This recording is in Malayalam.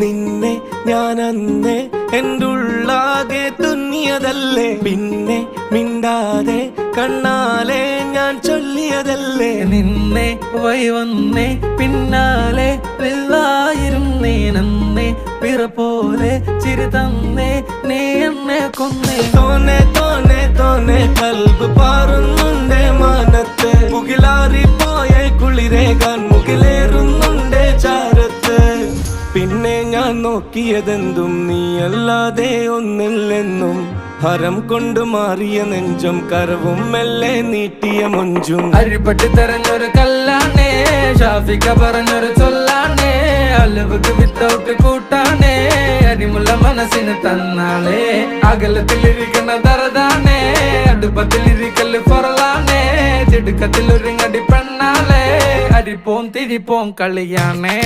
നിന്നെ ഞാൻ അന്നേ എൻ്റെ ഉള്ളാകെ തുന്നിയതല്ലേ, പിന്നെ മിണ്ടാതെ കണ്ണാലെ ഞാൻ ചൊല്ലിയതല്ലേ. നിന്നെ വന്നേ പിന്നാലെ വെള്ളായിരുന്നേ, നന്നേ പിറ പോലെ ചിരി തന്നേ, നീ എന്നെ കൊന്നേ. തോന്നെ തോന്നെ തോന്നെ കൽബ് പാറുന്നുണ്ട് മാനത്ത്, മുകിലാറിപ്പോയ കുളിരേകാൻ മുകിലേറുന്നുണ്ട് ചാരത്ത്. പിന്നെ ഞാൻ നോക്കിയതെന്തും നീയല്ലാതെ ഒന്നില്ലെന്നും, ഹരം കൊണ്ട് മാറിയ നെഞ്ചും കരവും മെല്ലെ നീട്ടിയ മൊഞ്ചും. അരിപ്പട്ടി തെരഞ്ഞൊരു കല്ലാണേ, ഷാഫിക്ക പറഞ്ഞൊരു ചൊല്ലാണേ, അലവുക്ക് വിത്തൗട്ട് കൂട്ടാണേ, അരിമുള്ള മനസ്സിന് തന്നാളേ. അകലത്തിലിരിക്കുന്ന ദറദാണേ, അടുപ്പത്തിലിരിക്കല് പൊറലാണേ, തിടുക്കത്തിലൊരുങ്ങടി പെണ്ണാളേ, അരിപ്പോം തിരിപ്പോം കളിയാണേ.